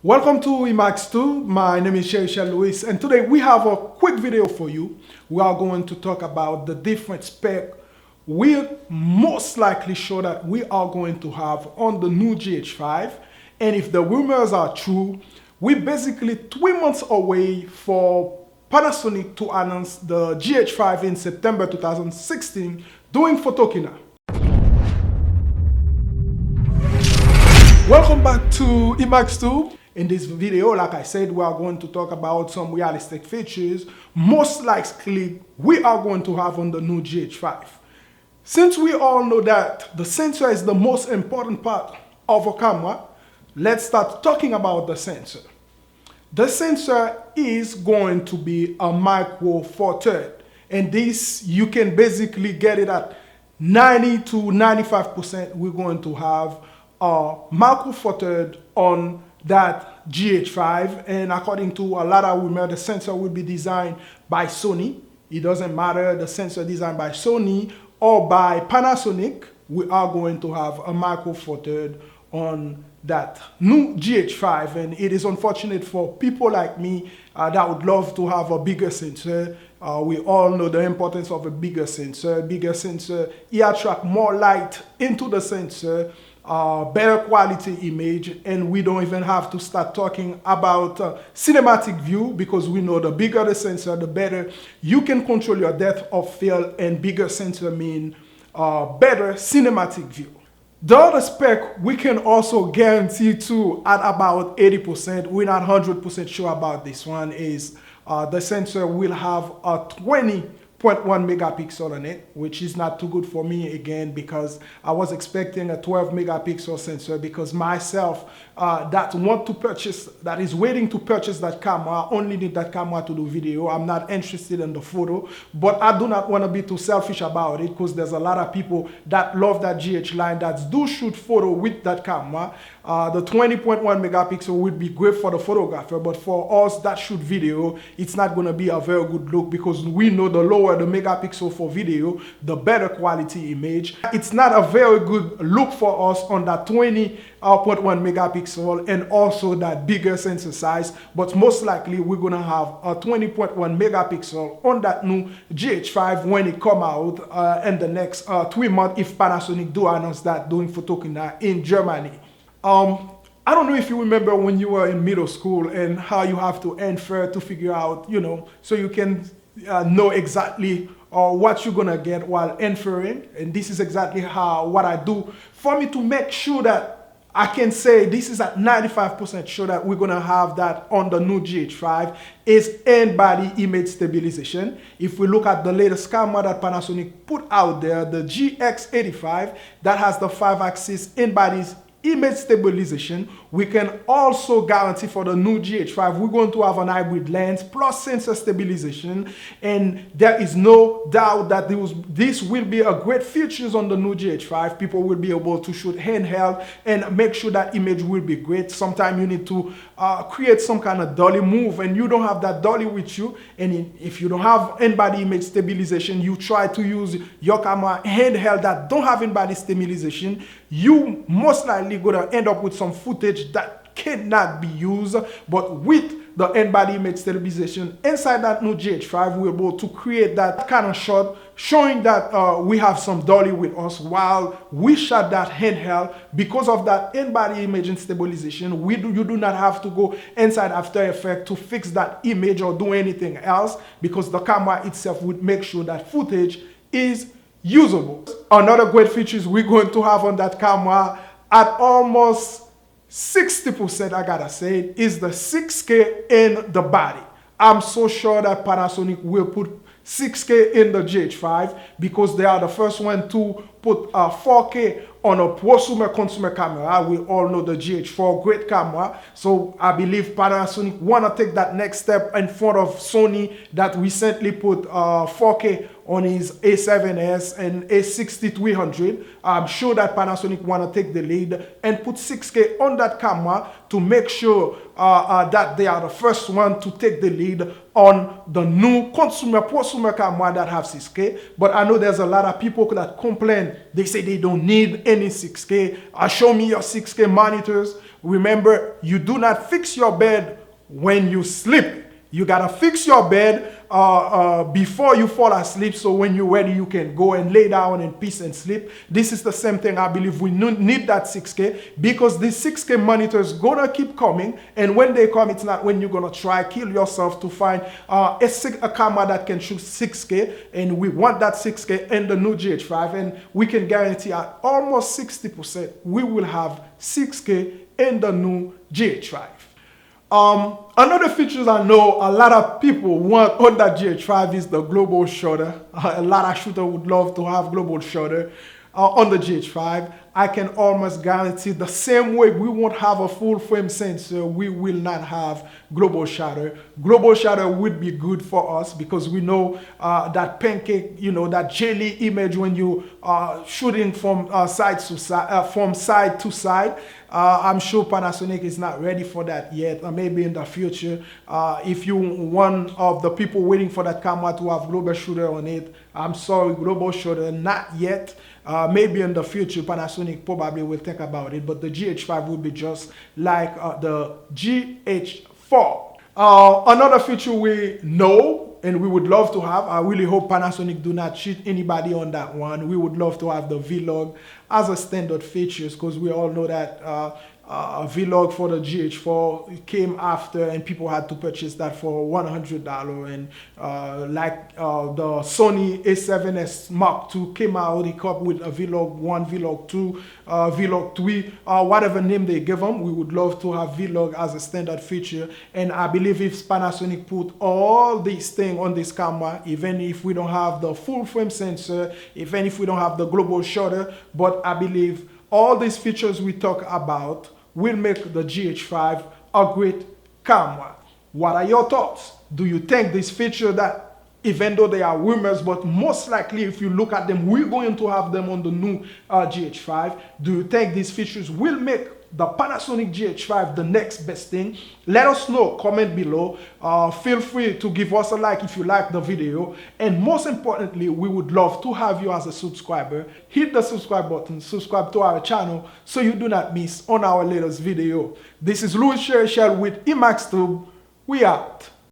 Welcome to Emax2. My name is Sherry Louis, and today we have a quick video for you. We are going to talk about the different spec we most likely sure that we are going to have on the new GH5. And if the rumors are true, we're basically 3 months away for Panasonic to announce the GH5 in September 2016 during Photokina. Welcome back to Emax2. In this video, like I said, we are going to talk about some realistic features most likely we are going to have on the new GH5. Since we all know that the sensor is the most important part of a camera, let's start talking about the sensor. The sensor is going to be a micro four third, and this you can basically get it at 90 to 95%. We're going to have a micro four third on that GH5, and according to a lot of rumors, the sensor will be designed by Sony. It doesn't matter, the sensor designed by Sony or by Panasonic, we are going to have a micro four third on that new GH5, and it is unfortunate for people like me that would love to have a bigger sensor. We all know the importance of a bigger sensor. Bigger sensor, it attracts more light into the sensor, better quality image, and we don't even have to start talking about cinematic view, because we know the bigger the sensor, the better you can control your depth of field, and bigger sensor mean better cinematic view. The other spec we can also guarantee to at about 80%, we're not 100% sure about this one, is the sensor will have a 20.1 megapixel on it, which is not too good for me again, because I was expecting a 12 megapixel sensor, because myself that want to purchase, that is waiting to purchase that camera, only need that camera to do video. I'm not interested in the photo, but I do not want to be too selfish about it, because there's a lot of people that love that GH line that do shoot photo with that camera. The 20.1 megapixel would be great for the photographer, but for us that shoot video, it's not going to be a very good look, because we know the lower the megapixel for video, the better quality image. It's not a very good look for us on that 20.1 megapixel and also that bigger sensor size, but most likely we're going to have a 20.1 megapixel on that new GH5 when it come out in the next 3 months, if Panasonic do announce that during Photokina in Germany. I don't know if you remember when you were in middle school and how you have to infer to figure out, so you can know exactly what you're gonna get while inferring. And this is exactly what I do for me to make sure that I can say this is at 95% sure that we're gonna have that on the new GH5 is in-body image stabilization. If we look at the latest camera that Panasonic put out there, the GX85, that has the 5-axis in-body image stabilization, we can also guarantee for the new GH5 we're going to have an hybrid lens plus sensor stabilization, and there is no doubt that this will be a great features on the new GH5. People will be able to shoot handheld and make sure that image will be great. Sometimes you need to create some kind of dolly move, and you don't have that dolly with you, and if you don't have in-body image stabilization, you try to use your camera handheld that don't have in-body stabilization, you most likely gonna end up with some footage that cannot be used. But with the in-body image stabilization inside that new GH5, we're able to create that kind of shot showing that we have some dolly with us while we shot that handheld. Because of that in-body image stabilization, you do not have to go inside After Effects to fix that image or do anything else, because the camera itself would make sure that footage is usable. Another great features we're going to have on that camera at almost 60%, I gotta say, is the 6K in the body. I'm so sure that Panasonic will put 6K in the GH5, because they are the first one to put 4K on a prosumer consumer camera. We all know the GH4 great camera, so I believe Panasonic want to take that next step in front of Sony that recently put 4K on his A7S and A6300. I'm sure that Panasonic want to take the lead and put 6K on that camera to make sure that they are the first one to take the lead on the new prosumer camera that have 6K. But I know there's a lot of people that complain. They say they don't need any 6K. Show me your 6K monitors. Remember, you do not fix your bed when you sleep. You gotta fix your bed before you fall asleep, so when you're ready, you can go and lay down in peace and sleep. This is the same thing. I believe we need that 6K, because this 6K monitor is gonna keep coming, and when they come, it's not when you're gonna try kill yourself to find a camera that can shoot 6K, and we want that 6K in the new GH5, and we can guarantee at almost 60% we will have 6K in the new GH5. Another features I know a lot of people want on that GH5 is the global shutter. A lot of shooters would love to have global shutter on the GH5. I can almost guarantee the same way we won't have a full frame sensor, we will not have global shutter. Global shutter would be good for us because we know that pancake, that jelly image when you shooting from side to side, I'm sure Panasonic is not ready for that yet. Maybe in the future, if you one of the people waiting for that camera to have global shutter on it, I'm sorry, global shutter not yet. Maybe in the future Panasonic probably will think about it, but the GH5 will be just like the GH4. Another feature we know and we would love to have, I really hope Panasonic do not cheat anybody on that one. We would love to have the Vlog as a standard features, because we all know that Vlog for the GH4 came after and people had to purchase that for $100, and like the Sony A7S Mark II came out, it come with a Vlog 1, Vlog 2, Vlog 3, whatever name they give them. We would love to have Vlog as a standard feature, and I believe if Panasonic put all these things on this camera, even if we don't have the full frame sensor, even if we don't have the global shutter, but I believe all these features we talk about will make the GH5 a great camera. What are your thoughts? Do you think this feature that, even though they are rumors, but most likely if you look at them, we're going to have them on the new GH5. Do you think these features will make the Panasonic GH5 the next best thing? Let us know, comment below. Feel free to give us a like if you like the video, and most importantly, we would love to have you as a subscriber. Hit the subscribe button, subscribe to our channel so you do not miss on our latest video. This is Louis Shell with ImaxTube. We out.